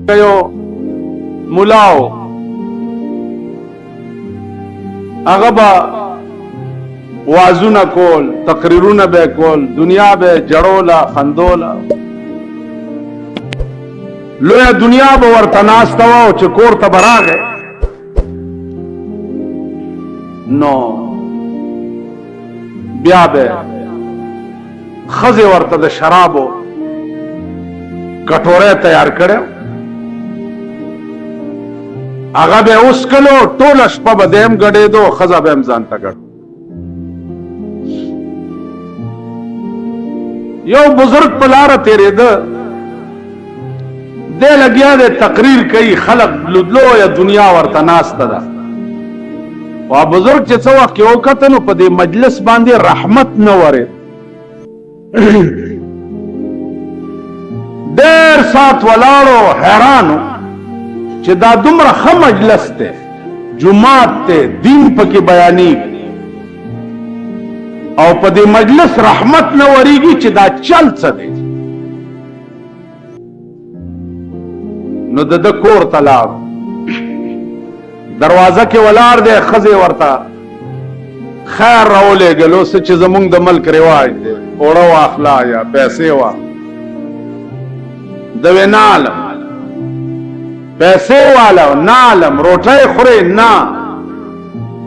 کيو ملاو هغه با وازونه کول تقریرونه به کول دنیا به جړولا خندولا لویا دنیا به ورته ناسته وه چې کور ته به راغی نو بیا به ښځې ورته د شرابو کټوری تیار کړی هغه به اوس کلو ټوله شپه به دی هم ګډېدو ښځه به هم ځان ته ګډ یو بزرگ په لاره تېرېده دی لګیا دی تقریر کوي خلق لویه دنیا ورته ناسته ده وا بزرگ چې څه وخت کې وکته نو په دې مجلس باندې رحمت نه ورېد ډېر ساعت ولاړو حیرانو چې دا دومره ښه مجلس دی جومات دی دین پکې بیانېږي او په دې مجلس رحمت نه ورېږي چې دا چل څه دی نو د ده کور ته لاړ دروازه کې ولاړ دی ښځې ورته خیر راولېږلو څه چې زمونږ د ملک رواج دی اوړه واخله یا پیسې واخله د وې نه علم پیسې والا نه علم روټۍ خورې نه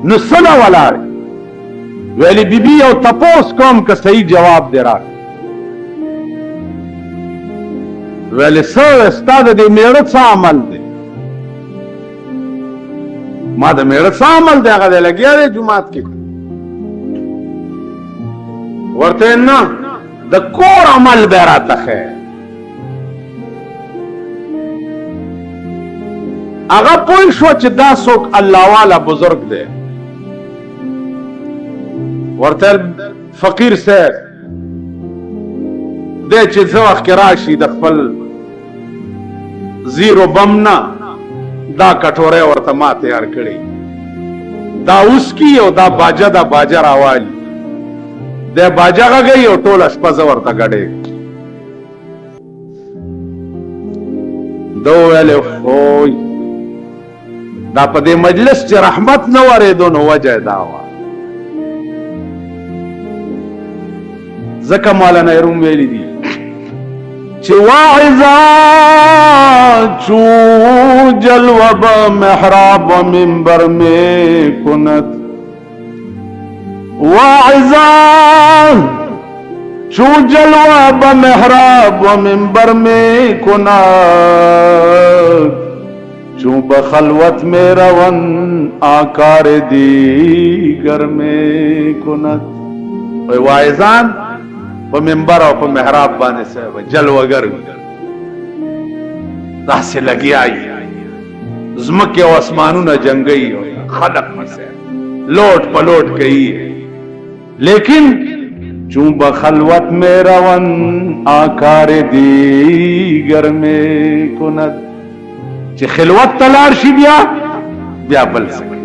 نو څه نه ولاړې ویلې بیبي یو تپوس کوم که صحیح جواب دی راکړه ویلې څه ستا د دې میړه څه عمل دی ما د میړه څه عمل دی هغه دی لګیا دی جومات کې ورته نه د کور عمل به یې راته ښیې هغه پوه شو چې دا څوک الله والا بزرگ دی ورته فقیر صاحب دی چې څه وخت کې راشي د خپل زیرو بم نه دا کټوری ورته ما تیار کړی دا اوس کی او دا باجه دا باجه راوالي دی باجه غږی او ټوله شپه زه ورته ګډېږم ده وویلې خوی دا په دې مجلس چې رحمت نه ورېدو نو وجه یې دا وه ځکه مولانا روم ویلی دي چې واعظا چو جلوه به محراب و منبر میں کند واعظا چو جلوه به محراب و منبر میں کند چون بخلوت میں روان آکار دیگر میں کند واعظان په منبر او په محراب باندې صاحب جلوگر داسې لګیایي ځمکې او اسمانونه جنګوي خلق مسه لوټ پلوټ کوي لیکن چون بخلوت میں روان آکار دیگر میں کند چې خلوت تلار شي بیا بل څه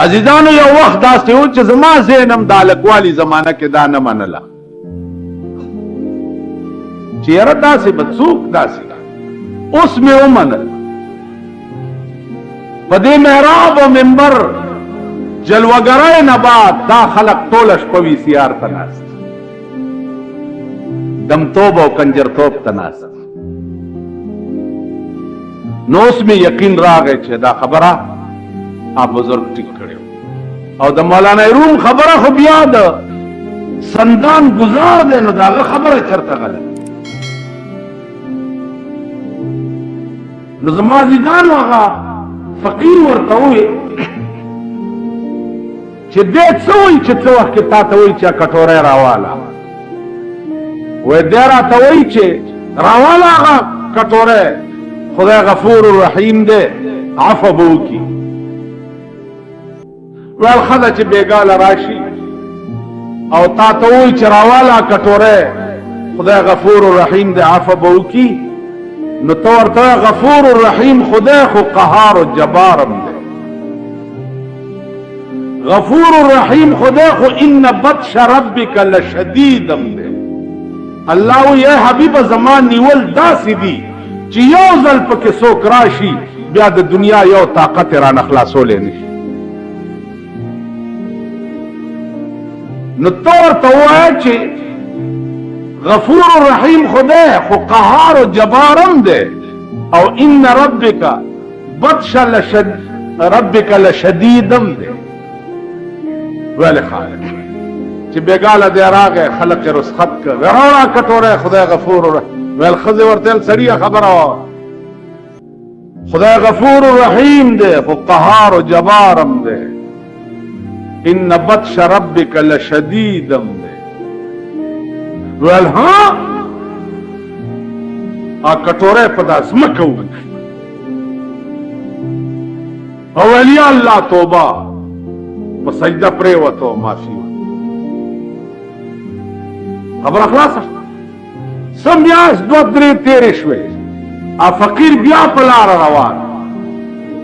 عزیزانو یو وخت داسې و چې زما ذهن هم د هلکوالي زمانه کې دا نه منله چې یاره داسې به څوک داسې اوس مې ومنل په دې محراب او منبر جلوګرۍ نه بعد دا خلق ټوله شپه وي سي آر ته ناست دمتوب او کنجرتوب ته ناست نو اوس مې یقین راغی چې دا خبره بزرگ ټیک کړو او د مولانا روم خبره خو بیا د سندان گزار دی نو داغه خبره چرته غلط نو زما عزیزانو هغه فقیر ورته ووی چې دی څه وایي چې څه وخت کې تا ته وایي چې کټوری راواله وایي دی راته وایي چې راواله هغه کټوری خدای غفور رحیم دی عفو به وکړي ویل ښځه چې بېګاله راشي او تا ته ووایي چې راواله کټوری خدای غفور رحیم دی عفو به وکړي نو ته ورته غفور رحیم خدای خو قهار و جبار هم دی غفور رحیم خدای خو ان بطش ربک لشدید هم دی الله یا حبیب زمان نیول داسې دي چې یو ځل پکې څوک راشي بیا د دنیا یو طاقت را نخلاصولی نشي. نو ته ورته ووایه چې غفور رحیم خدای خو قهار و جبار هم دی او ان ربک لشدیدم دی. ویلی خالق چې بیګاله دی راغی خلق رسخت که وراړه کټوره خدای غفور رحیم. ویل ښځې ورته ویل سړیه خبره وه خدای غفور رحیم دی خو قهار و جبار هم دی. ان بطش ربک لشدیدم دی. ویل ها کټوره په دا ځمکه وګني او ویل یا الله توبه په سجده پرېوته او معافي خبره خلاصه څه میاشت دوه درې تېرې شوې فقیر بیا په لاره روان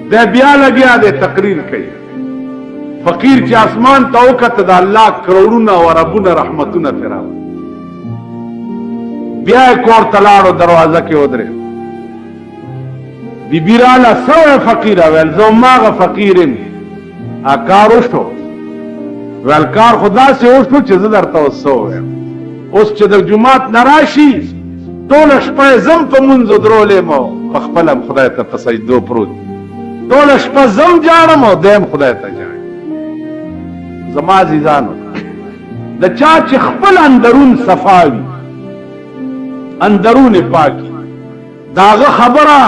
دی بیا لګیا دی تقریر کوي. فقیر چې اسمان ته وکته د الله کروڑونه او اربونه رحمتونه پرې راغلل. بیا یې کور ته لاړو دروازه کې ودرېد. بیبي راله څه ویې فقیره؟ ویل زه هماغه فقیر یم. کار وشو؟ ویل کار خو داسې وشو چې زه درته اوس څه ووایم. اوس چې د جومات نه راشي ټوله شپه یې زم په مونځو درولې مو په خپله هم خدای ته په سجدو پروت ټوله شپه زم جاړم او دی هم خدای ته جاړي. زما عزیزانو د چا چې خپل اندرون صفا وي اندرون پاکی د هغه خبره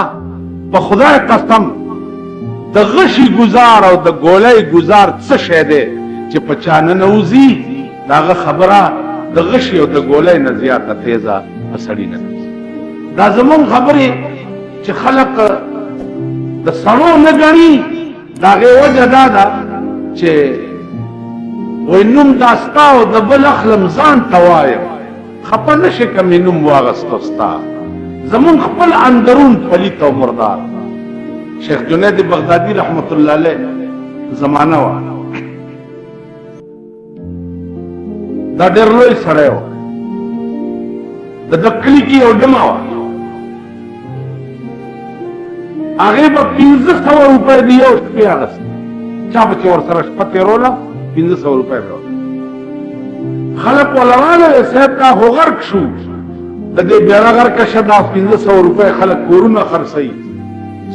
په خدای قسم د غشي گزار او د ګولۍ گزار څه شی دی چې په چا ننوځي د هغه خبره د غشي او د ګولۍ نه زیاته تیزه په سړي ننوځي. دا زمونږ خبرې چې خلق د سړو نه ګڼي د هغې وجه دا ده چې وایي نوم دا ستا او د بل اخلم ځان ته وایم خپه نه شي که مې نوم واغسته ستا. زمونږ خپل اندرون پلیت او مردار. شیخ جنید بغدادي رحمت الله علیه زمانه وه دا ډېر لوی سړی و د ده کلي کې یو ډمه وه هغې به 1500 روپۍ د یو شپې اخیستې چا به چې ورسره شپه تېروله 1500 روپۍ به خلک ولرانه صاحب دا خو غرق شو د دې بیړه غرقه شه دا 1500 روپۍ خلک کورونه خرڅوي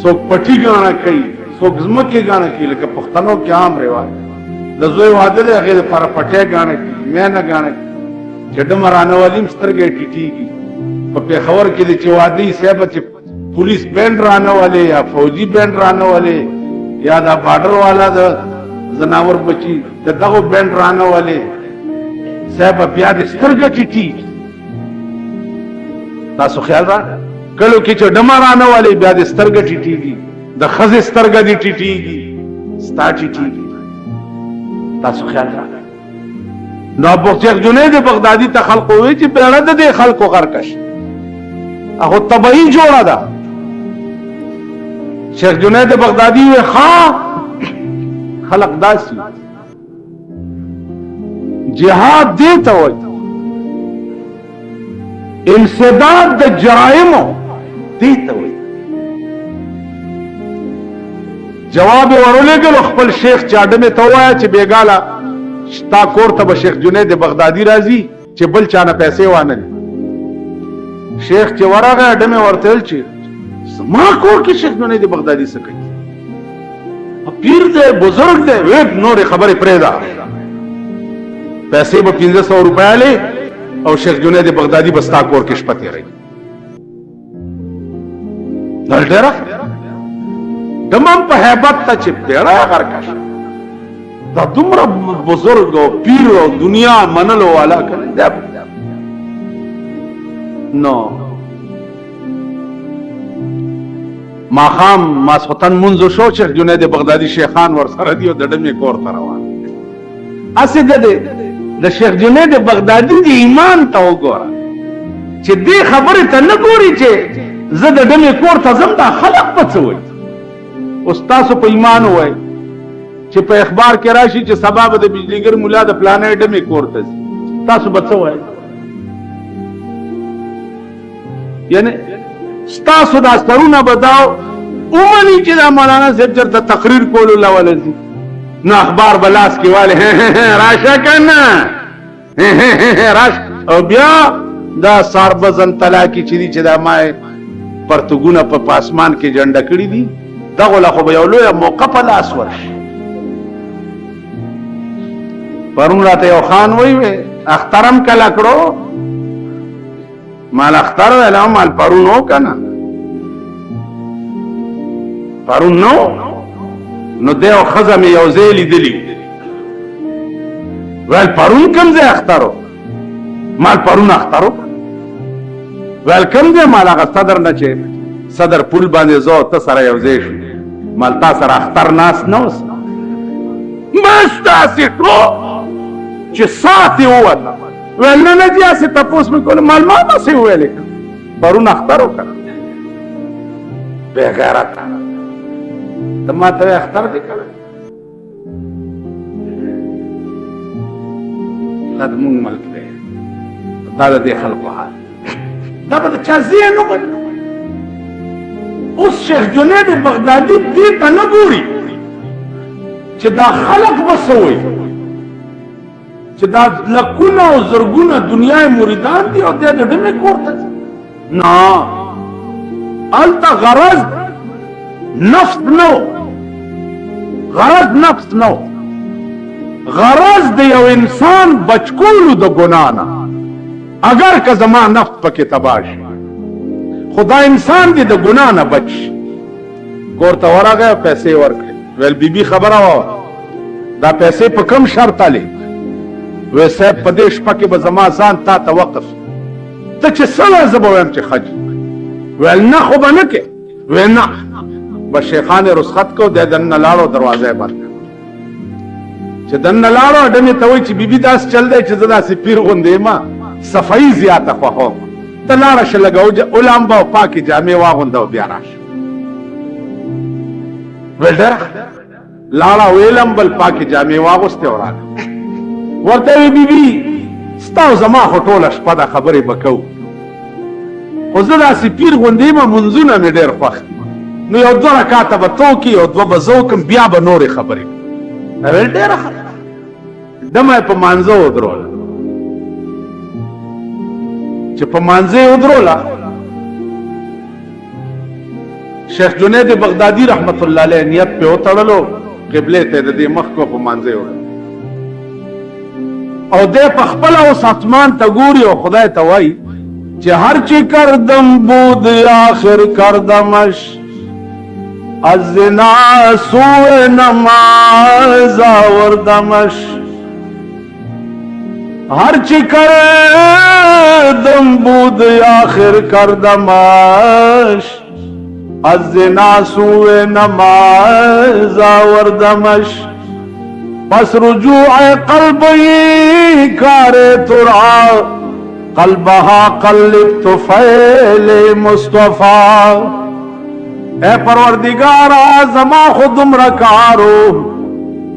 څوک پټي ګاڼه کوي څوک ځمکې ګاڼه کوي لکه پښتنو کې عام رواج د زوی واده دی هغې دپاره پټی ګاڼه کوي میانه ګاڼه کوي چې ډمه رانهوالي هم سترګې ټیټېږي. په پېښور کې دی چې واده یي صاحبه چې پولیس بینډ رانهولې یا فوجي بینډ رانهولې یا دا باډر والا د زناور بچي د دغو بینډ رانهولې صاحبه بیا دې سترګه ټیټېږي. تاسو خیال را کلو کې چې ډمه رانهولې بیا دې سترګه ټیټېږي د ښځې سترګه دې ټیټېږي ستا ټیټېږي. تاسو خیال را نو شیخ جنید بغدادي ته خلقو وی چې بیړه د دې خلقو غرقه شي هغه طبعي جوړه ده. شیخ جنید بغدادي وی ښه خلق داسې جهاد دې ته وایي انسداد د جرائمو دې ته وایي. جواب ورولېږلو خپل شیخ چې اډمې ته ووایه چې بیګاله تا کور ته به شیخ جنید بغدادي راځي چې بل چا نه پیسې وانه لي. شیخ چې ورغی اډمې ورته ویل چې زما کور کې شیخ جنید بغدادي څه کوي؟ پیر دی بزرګ دی. ویې نورې خبرې پرېږده پیسې به 1500 روپۍ لې او شیخ جنید بغدادي به ستا کور کې شپه تېروي. دا ډېره دمم په هیبت ته چې بیړه یې غرقه شي دا دومره بزرگ او پیر او دنیا منلو والا کنه نو ماخام ماسختن منځو شو شیخ جنید بغدادي شیخان ور سره دی او د ډمې کور ته روان اسې د شیخ جنید بغدادي د ایمان ته وګوره چې دې خبرې ته نه ګوري چې زه د ډمې کور ته ځم دا خلق په څه وایي. اوس تاسو په ایمان وایي چې په اخبار کې راشي چې سبا به د بجلیګر مولا د پلانې ډمې کور ته ځي تاسو به څه وایي؟ یعنی ستاسو دا سرونه بداو اومنی چې دا مولانا صاحب چرته تقریر کولو لولځي نو اخبار بلاس کې والے راشه کنه راش او بیا دا ساربزن طلاقی چې دي چې دا ما پرتګونه په پاسمان کې جنډه کړی دي دغه لا خو به یو لوی موقع په لاس ورشي پرون راته یو خان وی اخترم کله کړو مال اختر ولا مال پرون نو کنه پرون نو دیو خزم یو زیلی دلی ول پرون کم زی اخترو مال پرون اخترو ول کم زی مال هغه صدر نه چې صدر پول باندې زو ته سره یو زی شو مال تا سره اختر ناس نوس مستاسی ټو چې ساتي وته ول نه جاسه تاسو مې کول مال ما څه ویل پرون اخترو کړه به غیرت ته ما ته اختر دې کړه لږ مونږ ملک دی دا د خلکو حال دا به چا زین نو اوس شیخ جنید بغدادي دې ته نه ګوري چې دا خلق وسوي چې دا لکونه او زرګونه دنیاي مریدان دي او دې ډمه کوړته نه الته غرض نفس نو غرض نفس نو غرض د یو انسان بچکولو د ګناه نه اگر که زما نفس پکې تباش خدا انسان دې د ګناه نه بچ کورته ورغه پیسې ورکړي ول بیبي خبره و دا پیسې په کم شرط علي وې صاحب په دې شپه کې به زما ځان تا ته وقف ته چې سره زبویم چې خج ول نه خو به نه کې و نه به شیخان رسخت کو د دن لاړو دروازه بند چې دن لاړو اډمه ته وای چې بیبي داس چل دی چې زدا سي پیر غوندې ما صفائی زیاته خو هو ته لاړه شلګو علماء با پاکي جامې واغوندو بیا راشه ولډر لاړه ویلم بل پاکي جامې واغسته وراله ورته بیبي ستاسو زما هټول شپه دا خبرې وکاو خو زدا سي پیر غوندې ما منځونه مې ډېر خوښ نو یو دوه رکعاته به توکي او دوه به زوکم بیا به نورې خبرې اول ډېره دمه په مانځه ودرول چې په مانځه ودروله شیخ جنید بغدادي رحمت الله علیه نیت په وتړلو قبله ته د دې مخ کو په مانځه ودرول او دې په خپل اوس اسمان ته ګوري او خدای ته وایي چې هر چی کردم بود آخر کردمش از زنا سوء نماز آوردمش هر چی کردم بود آخر کردمش از زنا سوء نماز آوردمش پس رجوع قلبی کار ترا قلبها قلب طفیل مصطفی اے پروردگارا زما خودم رکارو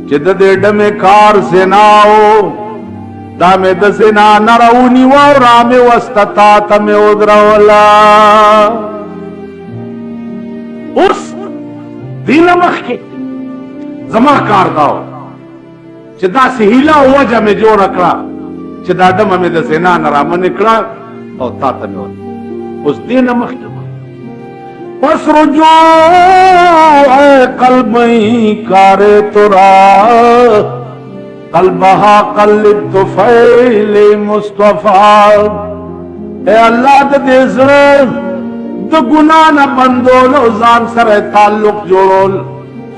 چې د دې ډمه کار سناو دا مې د سنا نرونی و رامه واستتا تم ودرولا اوس دین مخکې زما کار داو چې دا سهیلا وجه مې جوړ کړه چې دا ډمه مې د سنا نرامه نکړه او تا ته مې اوس دین مخکې پس رجوع قلبی کار ترا قلبها قلب طفیل مصطفی اے اللہ دے زړه د ګناه نه بندول او ځان سره تعلق جوړول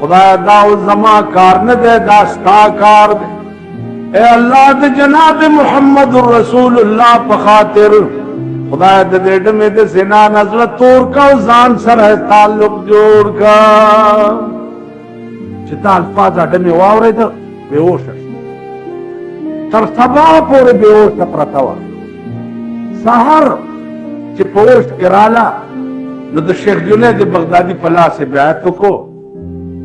خدای دا زما کار نه ده دا ستا کار ده اے اللہ د جناب محمد رسول الله په خاطر خدای د دې ډمه د زنا نظر تور کا ځان سره تعلق جوړ کا چې تا الفاظ ډمه واورید بیهوش تر سبا پورې بیهوش پرتا و سحر چې پوش کراله نو د شیخ جنید بغدادي په لاس بیعت کو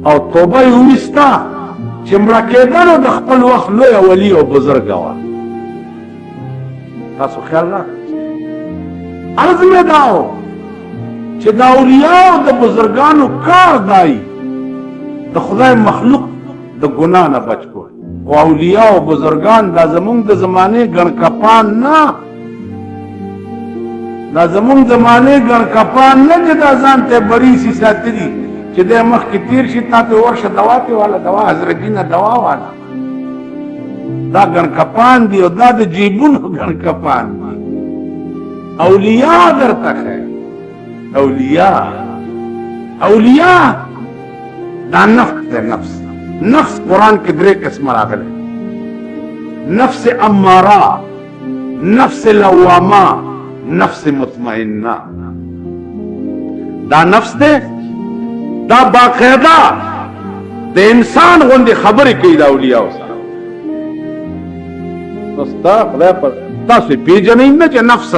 او توبه یې وستا چې مړه کېدل د خپل وخت لوی ولی او بزرګ و تاسو خیال راکړئ عرض میں داو چې دا اولیاء د بزرگانو کار دای د خدای مخلوق د ګناه نه بچ کو او اولیاء او بزرگان دا زمونږ د زمانه ګڼکپان نه دا زمونږ زمانه ګڼکپان نه چې دا ځان ته بری سي ساتري چې د مخ کې تیر شي تاسو ورشه دوا ته والا دوا حضرت دینه دوا والا دا ګڼکپان دی او دا د جیبونو ګڼکپان دی اولیاء درته ہے اولیاء اولیاء دا نفس ہے نفس قرآن کے درے قسم راغلے نفس امارہ نفس لوامہ نفس مطمئنہ دا نفس دے دا باقاعدہ دے انسان غندے خبری کئی دا اولیاء سارا نستا خدا پر تاسو پیجنین نه چې نفس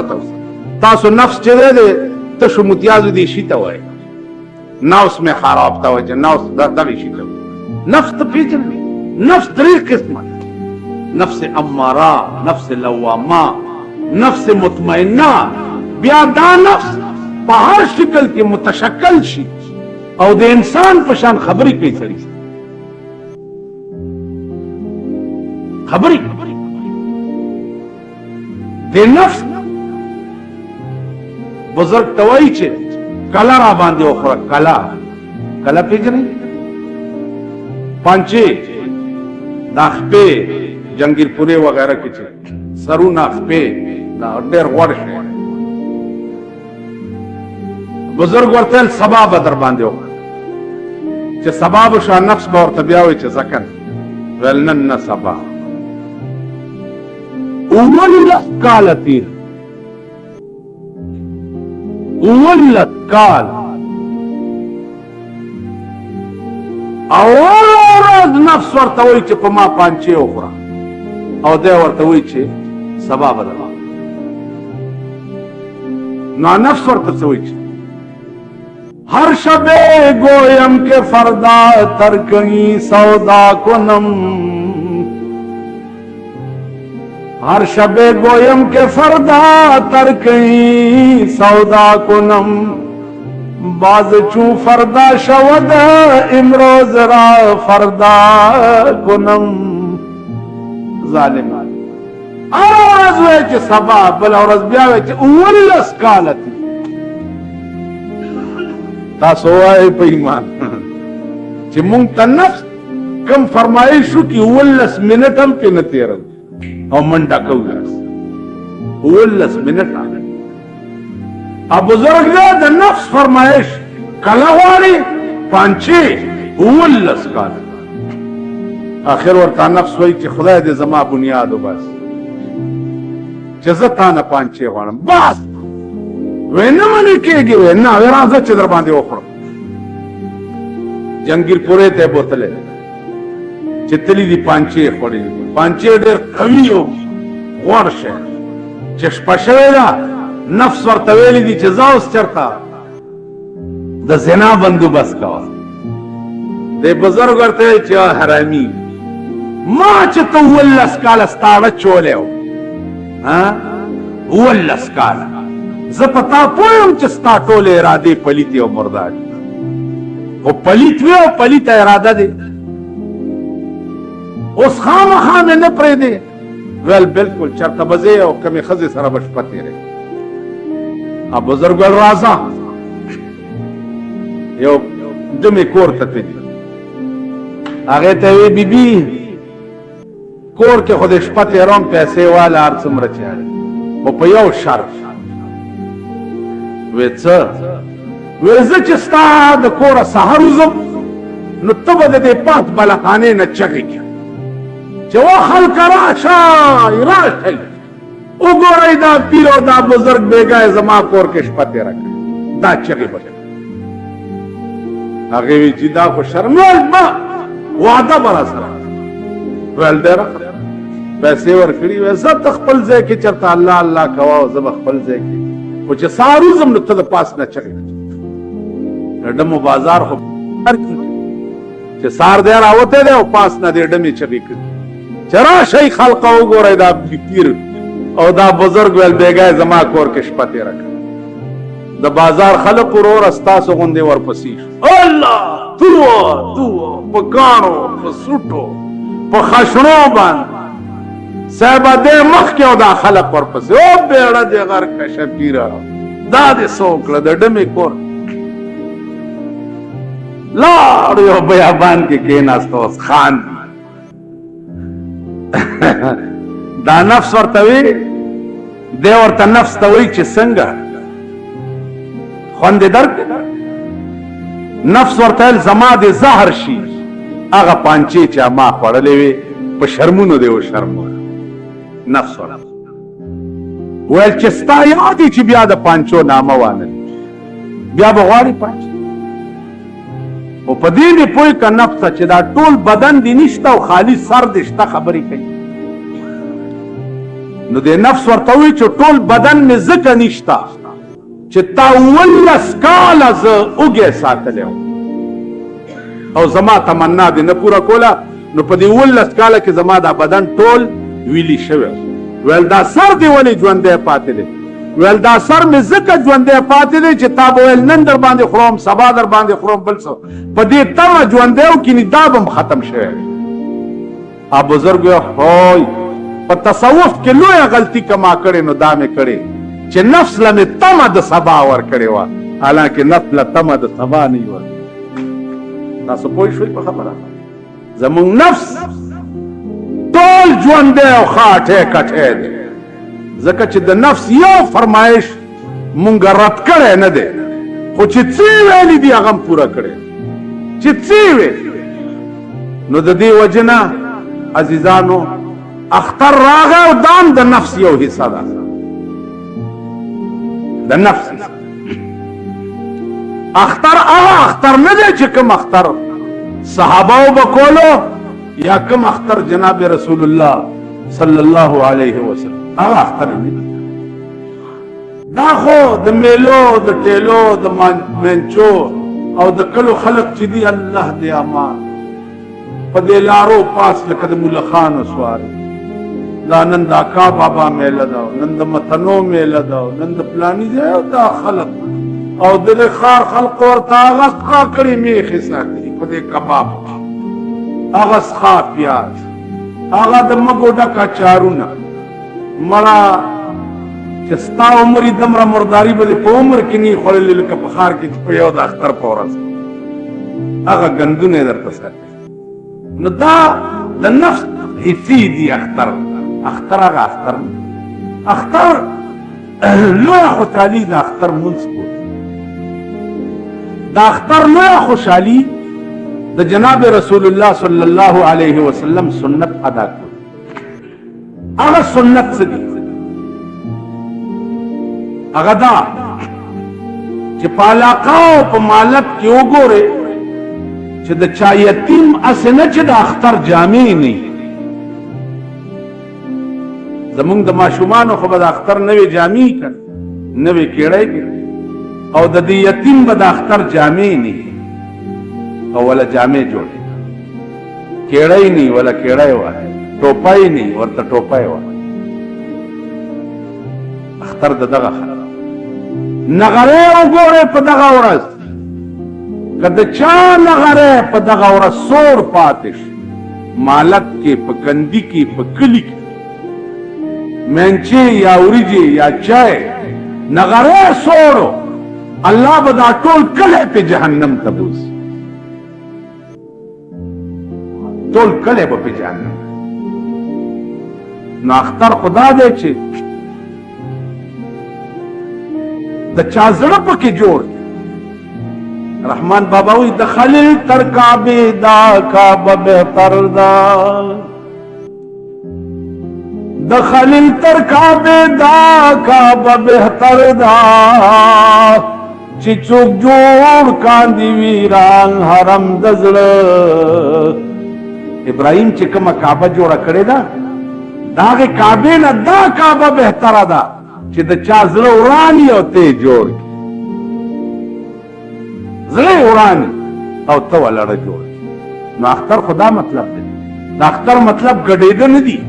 تاسو نفس چې دے تشو متیازو دی شیطا ہوئے نفس میں خراب تا ہوئے نفس دغی شیطا ہوئے نفس تا پیجنین نفس دری قسم نفس امارہ نفس لوامہ نفس مطمئنہ بیا دا نفس پا ہر شکل کی متشکل شی او دے انسان پشان خبری کئی سری خبری دے نفس بزرگ توائی چھے کلا را باندے اخرا کلا پیجنے پانچے ناخپے جنگیر پورے وغیرہ کی چھے سرو ناخپے دیر غورش ہے بزرگ ورطیل سباب در باندے اخرا چھے سباب شاہ نفس باور طبیعوی چھے زکن ویلنن سباب اولت کالتیر اولت کال اولاد نفس ورطوئی چه پا ما پانچه اخرا او ده ورطوئی چه سبا بدلا نا نفس ورطوئی چه ہر شب گویم کے فردا ترکنی سودا کنم ہر شب گویم کے فردا ترکیں سودا کنم باز چون فردا شود امروز را فردا کنم ظالم آواز ہوئے چھ سبا بل اور بیاوے چھ اولس کالتی تاسو آئے پہ ایمان چھ مونگتا نفس کم فرمائشو کی اولس منٹم پہ نتیرم او منڈا کولاس اولس منٹ آنے اب بزرگ دے دا نفس فرمائش کلواری پانچے اولس کانا آخر ورطا نفس ہوئی چی خدای دے زما بنیادو بس چزتانا پانچے خوانا بس وینا منی کے گی وینا ویرازہ چدر باندے اخرا جنگیر پورے تے بوتلے چتلی دی پانچے خوڑی پانچے دیر قوی ہوگی غورش ہے چشپشوے دا نفس ورطویلی دی چزاوس چرتا دا زنا بندو بس کوا دے بزرگ ورطویلی چا حرامی ما چتا اولس کالا ستاوہ چولے ہو اولس کالا زپتا پویم چستا ٹولے ارادے پلیتی و مرداد وہ پلیت وی و پلیت ارادہ دے اس خام خام نے پرے دے ویل بالکل چرتا بزے او کمی خزی سر بشپتی رہے اب بزرگ الرازا یو دمی کور تتی دی آگے تاوی بی بی کور کے خود شپتی رون پیسے والا آرسم رچے آرے وہ پیو شرف ویچا ویزا چستا دا کورا سہروزم نو تب دے پات بلخانے نا چگی کیا چوا خلق راشای راشای او گوری دا پیرو دا بزرگ بیگای زما کور کش پتے رکھا دا چگی بچا اگیوی چی دا کو شرمیل با وعدہ برا سرا ویل دے رکھا پیسے ورکڑی ویزا تخپل زے کی چرتا اللہ اللہ کواو زب اخپل زے کی وچه ساروزم نو تد پاس نا چگی ڈمو بازار خو چه سار دے راوتے دے و پاس نا دے ڈمی چگی کر چرا شای خلقاو گو رای دا پیر او دا بزرگ ویل بیگای زما کور کش پتے رکھا د بازار خلق ورور استاسو غوندې ورپسې شو الله تو په کانو په سوټو په خشنو باندې صاحب دې مخ کې او دا خلق ورپسې او بیړه دې غر کا شپیرا دا دې سوکړه د ډمې کور لاړ یو بیابان کې کېناست اوس خان دا نفس ورته وی دی ورته نفس ته وی چې څنګه خوند درک نفس ورته زما د زهر شي هغه پانچې چې ما خوړلې وي په شرمونو دی و شرمو نفس ورته ویل چې ستا یاد چې بیا د پانچو نامه وانه بیا به غواړي پانچ او په دې دی پوی که نفس چې دا ټول بدن دی نشته او خالی سر دی شته خبرې کوي نو د نفس ورته وی چې ټول بدن مې ځکه نشته چې تا 19 کاله زه اوږې ساتلی او زما تمنا دې نه پوره کوله نو په دې 19 کاله کې زما دا بدن ټول ویلی شوی ویل دا سر دې ولې ژوندی پاتې دی ویل دا سر مې ځکه ژوندی پاتې دی چې تا به ویل نن در باندې خورم سبا در باندې خورم بل څه په دې تمه ژوندی وکړي دا به ختم شوی وي بزرګ هوی په تصوف کې لویه غلطي که ما کړې نو دا مې کړې چې نفس له مې تمه د سبا ورکړې وه حالانکې نفس له تمه د سبا نه یې ورکړې تاسو پوه شوئ په خبره زموږ نفس ټول ژوندی او خاټی کټی دی ځکه چې د نفس یو فرمایش مونږ رد کړی نه دی خو چې څه ویلي دي هغه هم پوره کړی چې څه ویلي نو د دې وجې نه عزیزانو اختر راغی او دام د نفس یو حصہ ده د نفس اختر هغه اختر نه دی چې کوم اختر صحابه به کولو یا کوم اختر جناب رسول الله صلی الله علیه وسلم هغه اختر نه دی دا خو د میلو د ټیلو د منچو او د کلو خلق چې دی الله دې امان په دې لارو پاس لکه د مولا خان سواری دا نن د اکا بابا میله ده نن د متنو میله ده نن د پلاني ځای دا خلق او د خار خلق ورته هغه څخه کړي میخې ساتي په دې کباب هغه څخه پیاز هغه د مګو ډکه چارونه مړه چې ستا عمر یې دومره مرداري به دې په عمر کې نه خوړلې لکه په ښار کې په یو د اختر په ورځ هغه ګندونه یې درته ساتي نو دا د نفس حصې دي اختر هغه اختر لویه خوشحالي د اختر مونځ کو د اختر لویه خوشحالي د جناب رسول الله صلی الله علیه وسلم سنت ادا کړ هغه سنت څه دي هغه دا چې په علاقه او په مالک کې وګورئ چې د چا یتیم اسې نه چې د اختر جامې نه زمونږ د ماشومانو خو به د اختر نوې جامې کړ نوې کیړی او د دې یتیم به د اختر جامې نه او ولا جامې جوړې کیړی نه ولا کیړی وه ټوپای نه ورته ټوپای وه اختر د دغه خلک نغرې وګورئ په دغه ورځ که د چا نغرې په دغه ورځ سور پاتې شي مالک کې په کندي کې په کلي کې منچې یا وریجې یا چای نغرې سورو الله به دا ټول کلی په جهنم ته بوځي ټول کلی به په جهنم نو اختر خدا دی چې د چا زړه پکې جوړ رحمان بابا وی د خلیل تر کعبه دا کعبه بهتر دا د خلیل تر کعبه دا کعبه بهتر دا چې څوک جوړ کاندي ویران حرم د زړه ابراهیم چې کومه کعبه جوړه کړې ده داغه کعبه نه دا کعبه بهتره ده چې د چا زړه ورانی او ته جوړ زړه ورانی او ته ولړه جوړ نو اختر خدا مطلب دی دا اختر مطلب ګډېده نه دی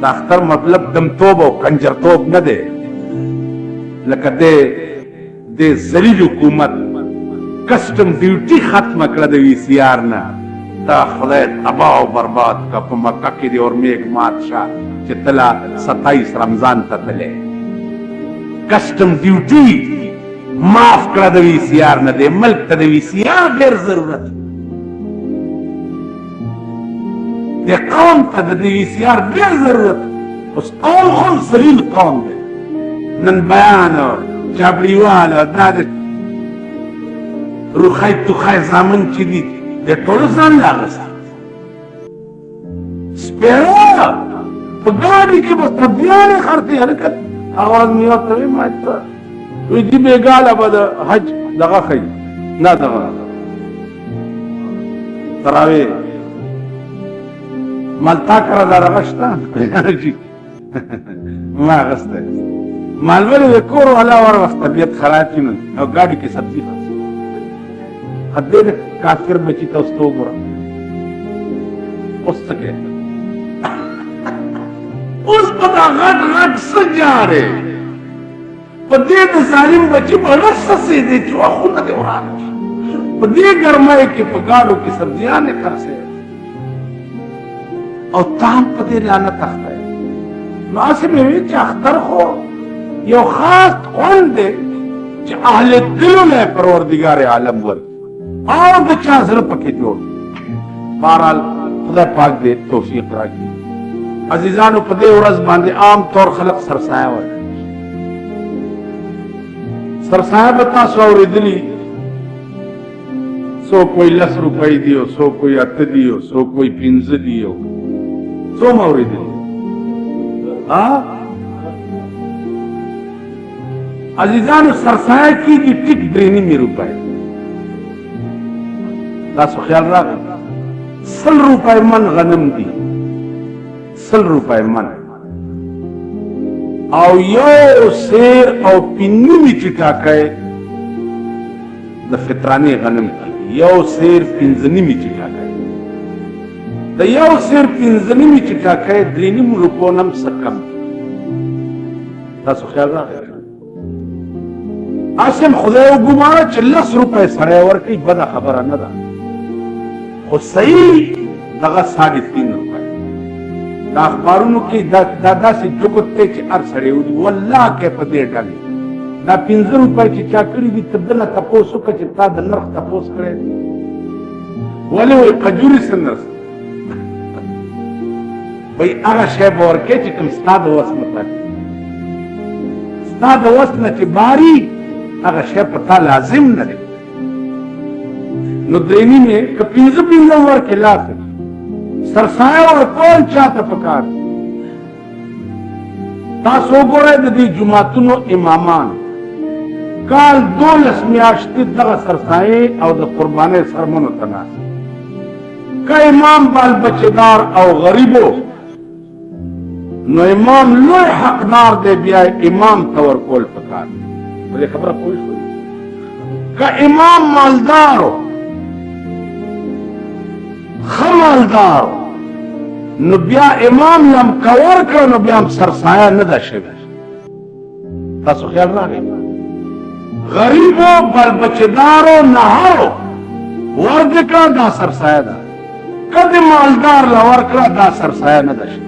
دا اختر مطلب دمتوب او کنجرتوب نه دی لکه دې د ذلیل حکومت کسٹم ډیوټي ختمه کړه د وی سی آر نه دا خدای تباہ او برباد کا په مکه کې دی اور میګ مات شاه چې تلا 27 رمضان ته تله کسٹم ډیوټي معاف کړه د وی سی آر نه د ملک ته د وی سی آر ډېر ضرورت د قوم ته د وی سی آر ډېر ضرورت اوس قوم هم ذلیل قوم دی نن بیان چابړیوال دا د روخای توخای زامن چې دي د ټولو ځان لاغسه سپیرا په ګاډي کې به تبیانې خرڅې حرکت اواز مې ورته وی ما ته وی دې بېګاله به د حج دغه ښیي نه دغه تراوې مالتا کړه دا دغه شته ما اخیستی مالولې د کور والا ور وخت طبیعت خراب شي نو او ګاډي کې سبزي حدې کافر بچی ته اوس ته وګوره اوس څه کوې اوس په دا غټ غټ څه جارې په دې د ظالم بچي په غټ څه سېدې چې واښونه دې وران شي په دې ګرمۍ کې په ګاډو کې سبزیانې خرڅې او ته هم په دې لعنت اخته یې نو هسې مې وي چې اختر خو یو خاص خوند دی چې اهل دلو نه پروردګار عالم ورکړي او د چا زړه پکې جوړ بهرحال خدای پاک دې توفیق راکړي عزیزانو په دې ورځ باندې عام طور خلق سرسایه ورکړي سرسایه به تاسو اورېدلي څوک وایي 10 روپۍ دي او څوک وایي 8 دي او څوک وایي 15 دي او څو مو اورېدلي عزیزانو سرسایه کېږي ټیک 93 روپۍ تاسو خیال راغی 100 روپۍ من غنم دي 100 روپۍ من او یو سیر او پینځمې چې ټاکئ د فطرانې غنم کېږي یو سیر 15 چې ټاکئ د یو سیر 15 چې ټاکئ 3 روپو نه هم څه کم تاسو خیال راغی اسم خدای وګماره چې 10 روپۍ سړی ورکوي بده خبره نه ده خو صحیح دغه 3.5 روپۍ دا اخبارونو کې دا داسې جګت دی چې هر سړی ولي والله کې په دې ډلې دا 15 روپۍ چې چا کړي دي ته دنه تپوس وکړه چې تا د نرخ تپوس کړی دی ولې وایي قجوري څه نرخ وایي هغه شی به ورکوې چې کوم ستا د وس مطابق ستا د وس نه چې باري هغه شی په تا لازم نه دی نو درېني مې که 15 ورکې لاس سرسایه ورکول چاته پکار تاسو وګورئ د دې جوماتونو امامان کال 12 میاشتې دغه سرسایې او د قربانۍ سرمنو ته ناست که امام بال بچهدار او غریبو نو امام لوی حقدار دی بیا امام ته ورکول پکار په دې خبره پوه شوئ که امام مالدارو ښه مالدارو نو بیا امام لم که ورکړه نو بیا هم سرسایه نه ده شوې تاسو خیال راغی غریبو بل بچهدارو نهارو ورکړه دا سرسایه ده که د مالدار له ورکړه دا سرسایه نه ده شوې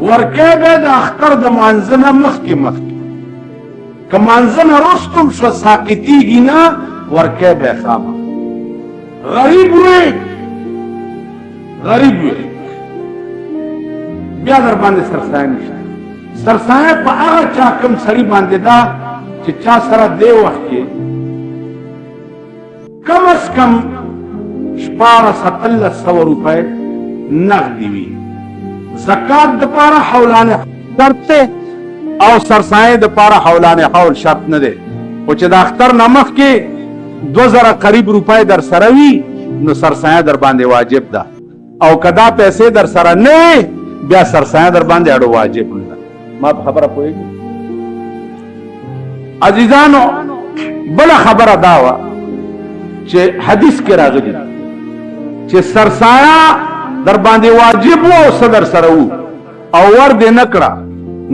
ورکې به د اختر د مانځه نه مخکې که مانځه نه وروسته شوه ساقطېږي نه ورکې به خامخا غریب وي بیا در باندې سرسایه نشته سرسایه په هغه چا کوم سړي باندې ده چې چا سره دې وخت کې کم از کم 1700 روپۍ نغدي وي زکات دپاره حولانه شرط دی او سرسایه دپاره حولانه حول شرط نه دی خو چې د اختر نه مخکې 2000 قریب روپۍ در سره وي نو سرسایه در باندې واجب ده او که دا پیسې در سره نه بیا سرسایه در باندې اړو واجب نه ده ما په خبره پوهېږم عزیزانو بله خبره دا وه چې حدیث کې راغلي چې سرسایه در باندې واجب و او څه در سره وو او ور دې نه کړه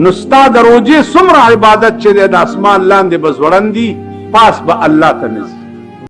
نستا د روجې څومره عبادت چې د اسمان لاندې بزوړندي پاس به الله ته نزي